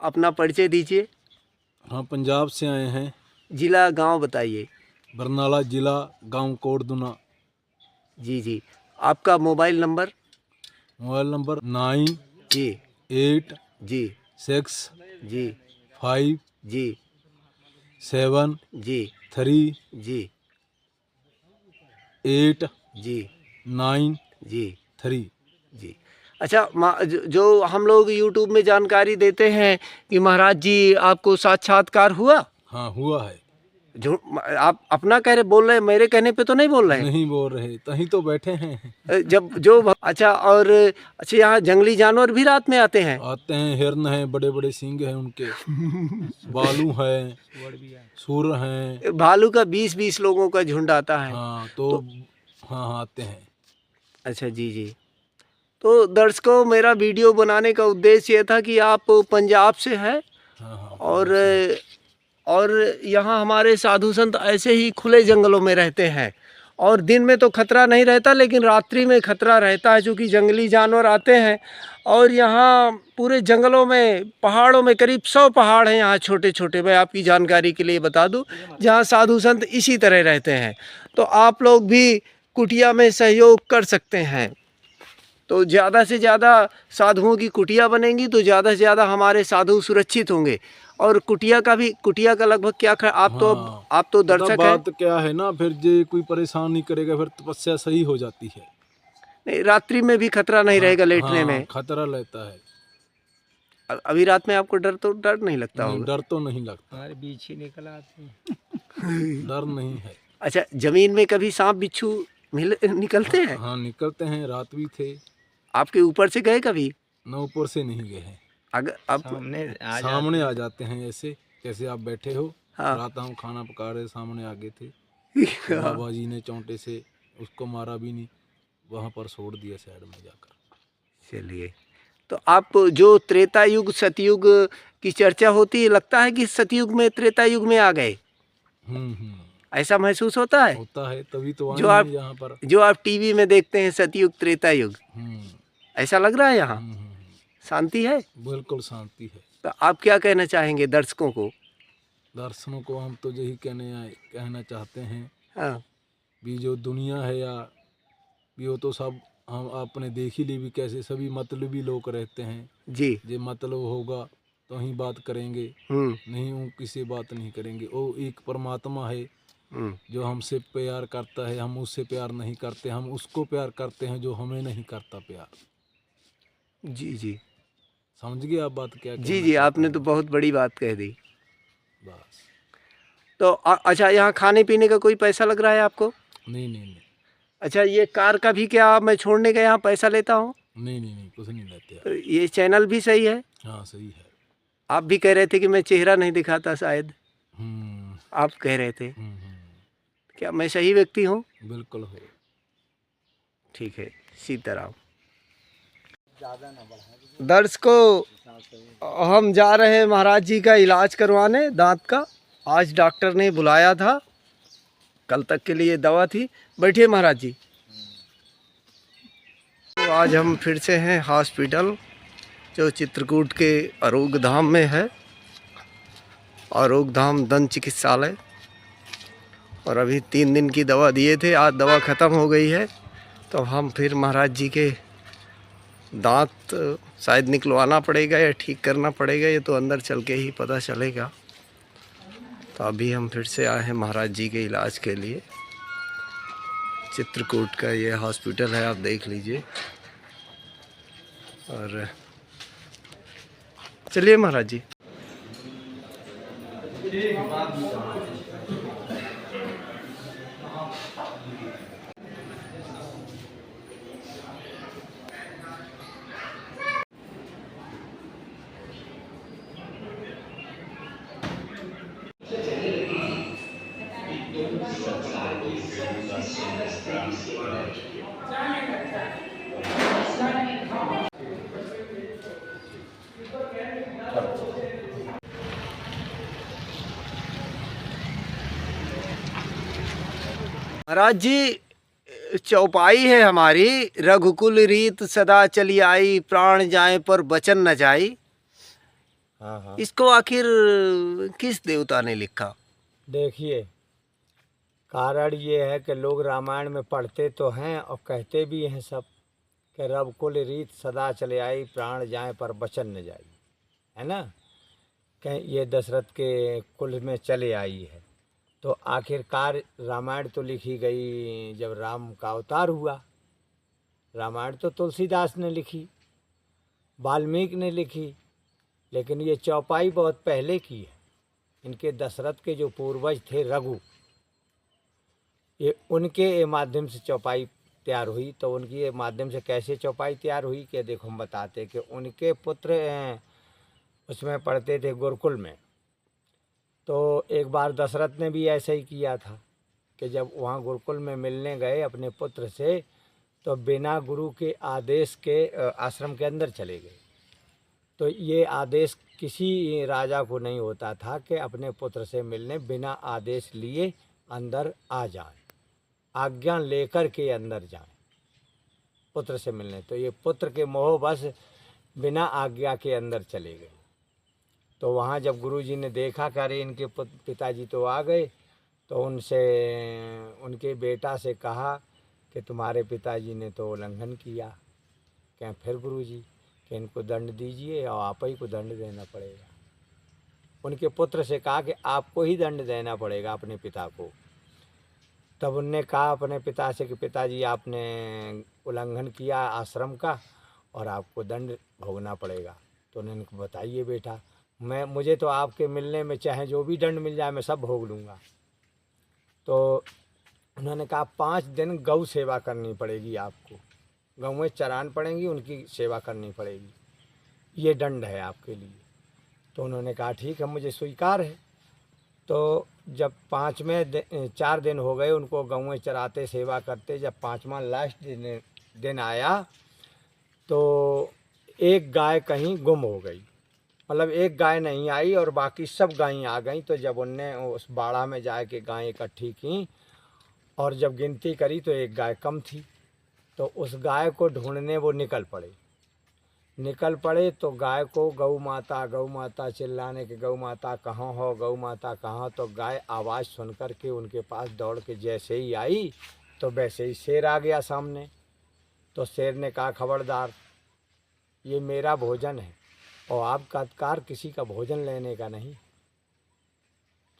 अपना परिचय दीजिए। हाँ, पंजाब से आए हैं। जिला गांव बताइए। बरनाला जिला, गांव कोटदुना। जी जी। आपका मोबाइल नंबर? मोबाइल नंबर 9 जी 8 जी 6 जी 5 जी 7 जी 3 जी 8 जी 9 जी 3। जी। अच्छा, जो हम लोग यूट्यूब में जानकारी देते हैं कि महाराज जी आपको साक्षात्कार हुआ। हाँ, हुआ है। जो आप अपना कह रहे बोल रहे हैं, मेरे कहने पे तो नहीं बोल रहे हैं? नहीं बोल रहे, तहीं तो बैठे हैं। जब जो अच्छा, और अच्छा, यहाँ जंगली जानवर भी रात में आते हैं? आते हैं, हिरन हैं, बड़े बड़े सींग हैं उनके। बालू हैं, सुर हैं। भालू का 20-20 लोगों का झुंड आता है। हाँ तो हाँ हाँ, आते हैं। अच्छा जी जी। तो दर्शकों, मेरा वीडियो बनाने का उद्देश्य ये था कि आप पंजाब से हैं। हाँ हाँ, और यहाँ हमारे साधु संत ऐसे ही खुले जंगलों में रहते हैं, और दिन में तो खतरा नहीं रहता, लेकिन रात्रि में खतरा रहता है, क्योंकि जंगली जानवर आते हैं। और यहाँ पूरे जंगलों में, पहाड़ों में करीब 100 पहाड़ हैं यहाँ छोटे छोटे। मैं आपकी जानकारी के लिए बता दूं, जहाँ साधु संत इसी तरह रहते हैं। तो आप लोग भी कुटिया में सहयोग कर सकते हैं। तो ज़्यादा से ज़्यादा साधुओं की कुटिया बनेंगी तो ज़्यादा से ज़्यादा हमारे साधु सुरक्षित होंगे। और कुटिया का लगभग क्या हाँ, आप तो दर्शक हैं। बात क्या है ना, फिर जे कोई परेशान नहीं करेगा, फिर तपस्या सही हो जाती है। नहीं, रात्रि में भी खतरा नहीं हाँ, रहेगा लेटने हाँ, में। खतरा रहता है। अभी रात में आपको डर नहीं लगता नहीं, होगा? डर तो नहीं लगता। हमारे बीच ही निकल आते हैं। डर नहीं है। अच्छा, जमीन में कभी सांप बिच्छू निकलते हैं? हाँ, निकलते हैं, रात भी थे। आपके ऊपर से गए कभी? न, ऊपर से नहीं गए हैं। अगर आप सामने आ जाते हैं, ऐसे जैसे आप बैठे हो। हाँ। रात हम खाना पका रहे, सामने आ गए थे। बाबा जी ने चौंटे से उसको मारा भी नहीं, वहाँ पर छोड़ दिया साइड में जाकर। चलिए, तो आप जो त्रेता युग सतयुग की चर्चा होती है, लगता है कि सतयुग में त्रेता युग में आ गए, ऐसा महसूस होता है? होता है, तभी तो आए जो हैं आप यहाँ पर। जो आप टीवी में देखते हैं सतयुग त्रेता युग, ऐसा लग रहा है यहाँ शांति है? बिल्कुल शांति है। तो आप क्या कहना चाहेंगे दर्शकों को? दर्शनों को हम तो यही कहना चाहते हैं, हाँ भी जो दुनिया है या भी वो तो सब हम आपने देख ही ली भी, कैसे सभी मतलबी लोग रहते हैं जी। जे मतलब होगा तो ही बात करेंगे, नहीं वो किसी बात नहीं करेंगे। वो एक परमात्मा है जो हमसे प्यार करता है, हम उससे प्यार नहीं करते, हम उसको प्यार करते हैं जो हमें नहीं करता प्यार। जी जी। समझ गए आप बात क्या जी जी, आपने तो बहुत बड़ी बात कह दी। बस। तो अच्छा, यहाँ खाने पीने का कोई पैसा लग रहा है आपको? नहीं नहीं नहीं। अच्छा, ये कार का भी क्या मैं छोड़ने का यहाँ पैसा लेता हूँ? नहीं नहीं नहीं, कुछ नहीं लेते। तो ये चैनल भी सही है? हाँ, सही है। आप भी कह रहे थे कि मैं चेहरा नहीं दिखाता, शायद आप कह रहे थे। क्या मैं सही व्यक्ति हूँ? बिल्कुल हो। ठीक है, सीताराम। दर्शकों, हम जा रहे हैं महाराज जी का इलाज करवाने, दांत का। आज डॉक्टर ने बुलाया था, कल तक के लिए दवा थी। बैठिए महाराज जी। तो आज हम फिर से हैं हॉस्पिटल, जो चित्रकूट के आरोग्य धाम में है, आरोग्य धाम दंत चिकित्सालय। और अभी 3 दिन की दवा दिए थे, आज दवा ख़त्म हो गई है। तो हम फिर महाराज जी के दांत शायद निकलवाना पड़ेगा या ठीक करना पड़ेगा, ये तो अंदर चल के ही पता चलेगा। तो अभी हम फिर से आए हैं महाराज जी के इलाज के लिए। चित्रकूट का ये हॉस्पिटल है, आप देख लीजिए। और चलिए महाराज जी। महाराज जी, चौपाई है हमारी, रघुकुल रीत सदा चली आई, प्राण जाए पर बचन न जाई। हाँ हाँ। इसको आखिर किस देवता ने लिखा? देखिए, कारण ये है कि लोग रामायण में पढ़ते तो हैं और कहते भी हैं सब कि रब कुल रीत सदा चले आई, प्राण जाए पर बचन न जाई, है ना। कहीं ये दशरथ के कुल में चले आई है। तो आखिरकार रामायण तो लिखी गई जब राम का अवतार हुआ। रामायण तो तुलसीदास ने लिखी, वाल्मीकि ने लिखी, लेकिन ये चौपाई बहुत पहले की है। इनके दशरथ के जो पूर्वज थे रघु, ये उनके माध्यम से चौपाई तैयार हुई। तो उनकी माध्यम से कैसे चौपाई तैयार हुई कि देखो हम बताते कि उनके पुत्र उसमें पढ़ते थे गुरुकुल में। तो एक बार दशरथ ने भी ऐसा ही किया था कि जब वहाँ गुरुकुल में मिलने गए अपने पुत्र से, तो बिना गुरु के आदेश के आश्रम के अंदर चले गए। तो ये आदेश किसी राजा को नहीं होता था कि अपने पुत्र से मिलने बिना आदेश लिए अंदर आ जाएं, आज्ञा लेकर के अंदर जाएं पुत्र से मिलने। तो ये पुत्र के मोहवश बिना आज्ञा के अंदर चले गए। तो वहाँ जब गुरुजी ने देखा कि अरे इनके पिताजी तो आ गए, तो उनके बेटा से कहा कि तुम्हारे पिताजी ने तो उल्लंघन किया। कहें फिर गुरुजी कि इनको दंड दीजिए और आप ही को दंड देना पड़ेगा। उनके पुत्र से कहा कि आपको ही दंड देना पड़ेगा अपने पिता को। तब उनने कहा अपने पिता से कि पिताजी आपने उल्लंघन किया आश्रम का और आपको दंड भोगना पड़ेगा। तो उन्होंने बताइए बेटा, मुझे तो आपके मिलने में चाहे जो भी दंड मिल जाए मैं सब भोग लूँगा। तो उन्होंने कहा 5 दिन गौ सेवा करनी पड़ेगी आपको, गौएं चरान पड़ेंगी, उनकी सेवा करनी पड़ेगी, ये दंड है आपके लिए। तो उन्होंने कहा ठीक है मुझे स्वीकार है। तो जब 4 दिन हो गए उनको गौएं चराते सेवा करते, जब 5वां लास्ट दिन आया तो एक गाय कहीं गुम हो गई। मतलब एक गाय नहीं आई और बाकी सब गायें आ गईं। तो जब उनने उस बाड़ा में जाके गायें इकट्ठी की और जब गिनती करी तो एक गाय कम थी। तो उस गाय को ढूंढने वो निकल पड़े। तो गाय को गौ माता चिल्लाने के गौ माता कहाँ हो, गौ माता कहाँ। तो गाय आवाज़ सुन कर के उनके पास दौड़ के जैसे ही आई तो वैसे ही शेर आ गया सामने। तो शेर ने कहा खबरदार, ये मेरा भोजन है और आपका अधिकार किसी का भोजन लेने का नहीं।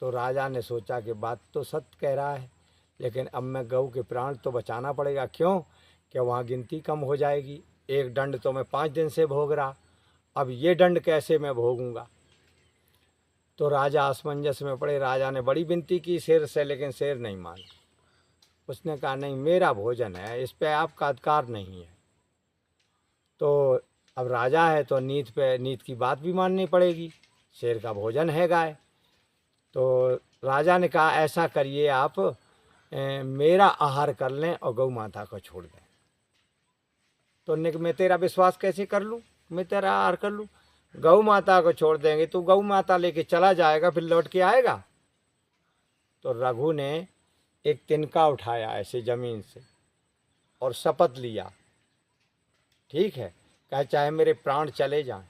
तो राजा ने सोचा कि बात तो सत्य कह रहा है, लेकिन अब मैं गऊ के प्राण तो बचाना पड़ेगा। क्यों? कि वहाँ गिनती कम हो जाएगी। एक दंड तो मैं 5 दिन से भोग रहा, अब ये दंड कैसे मैं भोगूंगा। तो राजा असमंजस में पड़े। राजा ने बड़ी विनती की शेर से, लेकिन शेर नहीं माना। उसने कहा नहीं, मेरा भोजन है, इस पे आपका अधिकार नहीं है। तो अब राजा है तो नीत की बात भी माननी पड़ेगी, शेर का भोजन है गाय। तो राजा ने कहा ऐसा करिए आप मेरा आहार कर लें और गौ माता को छोड़ दें। तो उन्होंने कि मैं तेरा विश्वास कैसे कर लूँ, मैं तेरा आहार कर लूँ। गौ माता को छोड़ देंगे तो गौ माता लेके चला जाएगा, फिर लौट के आएगा। तो रघु ने एक तिनका उठाया ऐसे ज़मीन से और शपथ लिया, ठीक है, कहा चाहे मेरे प्राण चले जाएं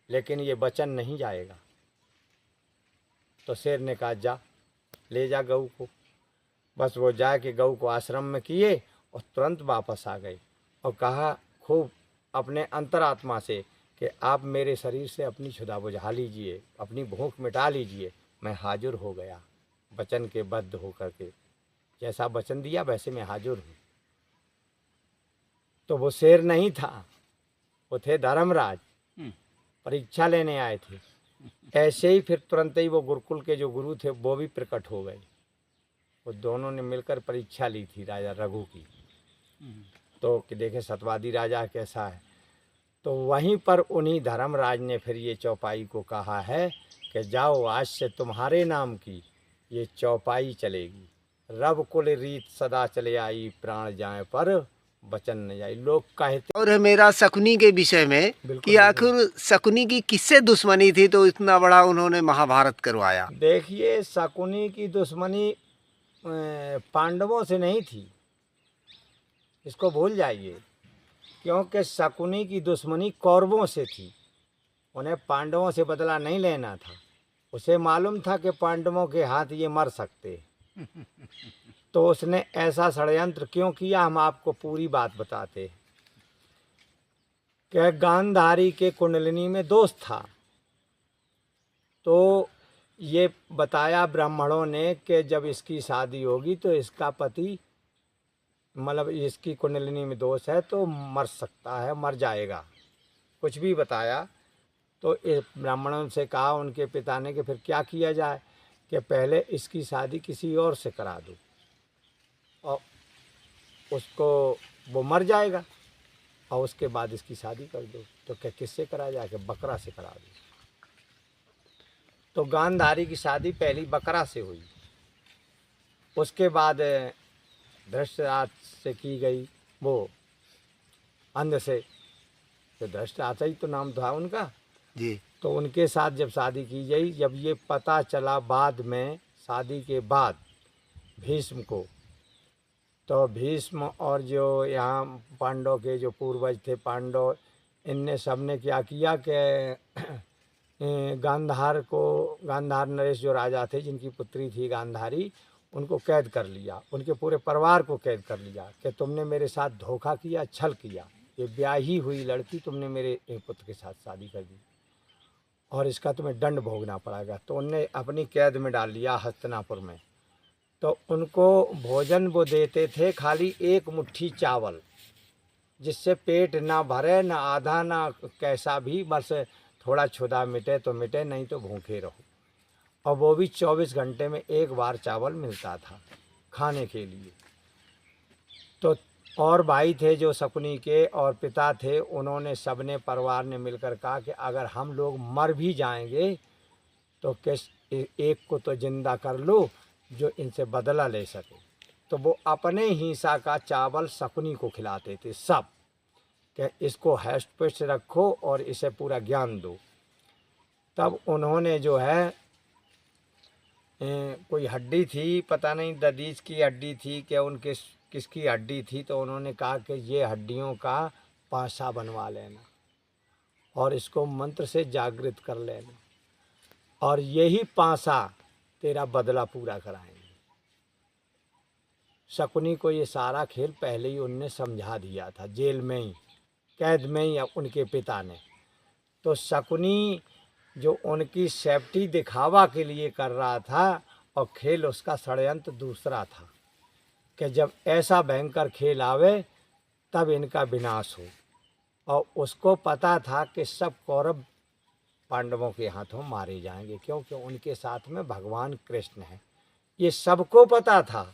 लेकिन ये वचन नहीं जाएगा। तो शेर ने कहा जा ले जा गऊ को। बस वो जाके गऊ को आश्रम में किए और तुरंत वापस आ गए और कहा खूब अपने अंतरात्मा से कि आप मेरे शरीर से अपनी क्षुधा बुझा लीजिए, अपनी भूख मिटा लीजिए, मैं हाजिर हो गया वचन के बद्ध होकर के, जैसा वचन दिया वैसे मैं हाजिर हूँ। तो वो शेर नहीं था, वो थे धर्मराज, परीक्षा लेने आए थे। ऐसे ही फिर तुरंत ही वो गुरुकुल के जो गुरु थे वो भी प्रकट हो गए। वो दोनों ने मिलकर परीक्षा ली थी राजा रघु की, तो कि देखे सतवादी राजा कैसा है। तो वहीं पर उन्हीं धर्मराज ने फिर ये चौपाई को कहा है कि जाओ आज से तुम्हारे नाम की ये चौपाई चलेगी। रब कुल रीत सदा चले आई, प्राण जाए पर वचन न जाए। लोग कहते और है मेरा शकुनी के विषय में कि आखिर शकुनी की किससे दुश्मनी थी तो इतना बड़ा उन्होंने महाभारत करवाया। देखिए शकुनी की दुश्मनी पांडवों से नहीं थी, इसको भूल जाइए, क्योंकि शकुनी की दुश्मनी कौरवों से थी। उन्हें पांडवों से बदला नहीं लेना था। उसे मालूम था कि पांडवों के हाथ ये मर सकते, तो उसने ऐसा षड्यंत्र क्यों किया, हम आपको पूरी बात बताते हैं। कि गांधारी के कुंडलिनी में दोष था, तो ये बताया ब्राह्मणों ने कि जब इसकी शादी होगी तो इसका पति, मतलब इसकी कुंडलिनी में दोष है तो मर सकता है, मर जाएगा, कुछ भी बताया। तो ब्राह्मणों से कहा उनके पिता ने कि फिर क्या किया जाए, कि पहले इसकी शादी किसी और से करा दो और उसको, वो मर जाएगा, और उसके बाद इसकी शादी कर दो। तो क्या किससे करा जाए, कि बकरा से करा दो। तो गांधारी की शादी पहली बकरा से हुई, उसके बाद धृतराष्ट्र से की गई वो अंध से, तो धृतराष्ट्र ही तो नाम था उनका जी। तो उनके साथ जब शादी की गई, जब ये पता चला बाद में शादी के बाद भीष्म को, तो भीष्म और जो यहाँ पांडव के जो पूर्वज थे पांडव, इनने सबने क्या किया कि गांधार नरेश जो राजा थे, जिनकी पुत्री थी गांधारी, उनको कैद कर लिया, उनके पूरे परिवार को कैद कर लिया कि तुमने मेरे साथ धोखा किया, छल किया, ये ब्याही हुई लड़की तुमने मेरे पुत्र के साथ शादी कर दी और इसका तुम्हें दंड भोगना पड़ेगा। तो उनने अपनी कैद में डाल लिया हस्तिनापुर में। तो उनको भोजन वो देते थे खाली एक मुट्ठी चावल, जिससे पेट ना भरे, ना आधा ना कैसा भी, बस थोड़ा क्षुधा मिटे तो मिटे, नहीं तो भूखे रहो। और वो भी 24 घंटे में एक बार चावल मिलता था खाने के लिए। तो और भाई थे जो शकुनी के और पिता थे, उन्होंने सबने परिवार ने मिलकर कहा कि अगर हम लोग मर भी जाएंगे तो किस एक को तो जिंदा कर लो जो इनसे बदला ले सके। तो वो अपने हिस्सा का चावल शकुनी को खिलाते थे सब, कि इसको हैष्ट पुष्ट रखो और इसे पूरा ज्ञान दो। तब उन्होंने जो है कोई हड्डी थी, पता नहीं ददीज की हड्डी थी कि उनके किसकी हड्डी थी, तो उन्होंने कहा कि ये हड्डियों का पासा बनवा लेना और इसको मंत्र से जागृत कर लेना, और यही पासा तेरा बदला पूरा कराएंगे। शकुनी को ये सारा खेल पहले ही उनने समझा दिया था, जेल में ही, कैद में ही उनके पिता ने। तो शकुनी जो उनकी सेफ्टी दिखावा के लिए कर रहा था, और खेल उसका षड्यंत्र दूसरा था कि जब ऐसा भयंकर खेल आवे तब इनका विनाश हो। और उसको पता था कि सब कौरव पांडवों के हाथों मारे जाएंगे, क्योंकि उनके साथ में भगवान कृष्ण है, ये सबको पता था।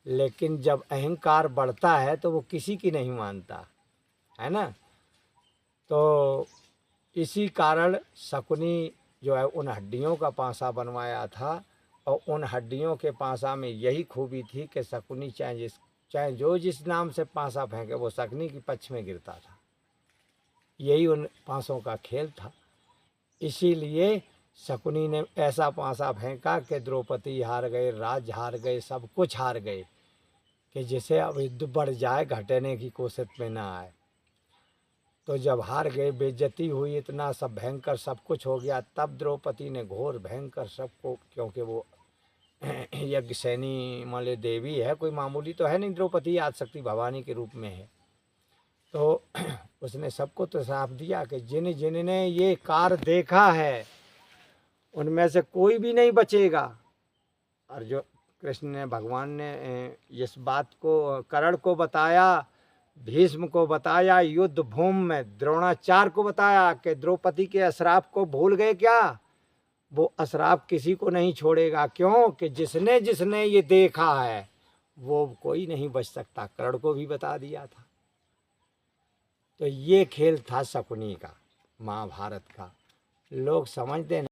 लेकिन जब अहंकार बढ़ता है तो वो किसी की नहीं मानता है ना। तो इसी कारण शकुनी जो है उन हड्डियों का पासा बनवाया था, और उन हड्डियों के पासा में यही खूबी थी कि शकुनी चाहे जो जिस नाम से पासा फेंके वो शकुनी के पक्ष में गिरता था। यही उन पासों का खेल था। इसीलिए शकुनी ने ऐसा पासा फेंका कि द्रौपदी हार गए, राज हार गए, सब कुछ हार गए, कि जिसे अब युद्ध बढ़ जाए घटने की कोशिश में ना आए। तो जब हार गए, बेइज्जती हुई, इतना सब भयंकर सब कुछ हो गया, तब द्रौपदी ने घोर भयंकर सबको, क्योंकि वो यज्ञसेनी माले देवी है, कोई मामूली तो है नहीं, द्रौपदी आदिशक्ति भवानी के रूप में है। तो उसने सबको तो श्राप दिया कि जिन जिनने ये कार्य देखा है उनमें से कोई भी नहीं बचेगा। और जो कृष्ण ने, भगवान ने इस बात को कर्ण को बताया, भीष्म को बताया, युद्ध भूमि में द्रोणाचार्य को बताया कि द्रौपदी के अश्राप को भूल गए क्या, वो अश्राप किसी को नहीं छोड़ेगा। क्यों कि जिसने जिसने ये देखा है वो कोई नहीं बच सकता। कर्ण को भी बता दिया था। तो ये खेल था शकुनी का, महाभारत का। लोग समझते नहीं।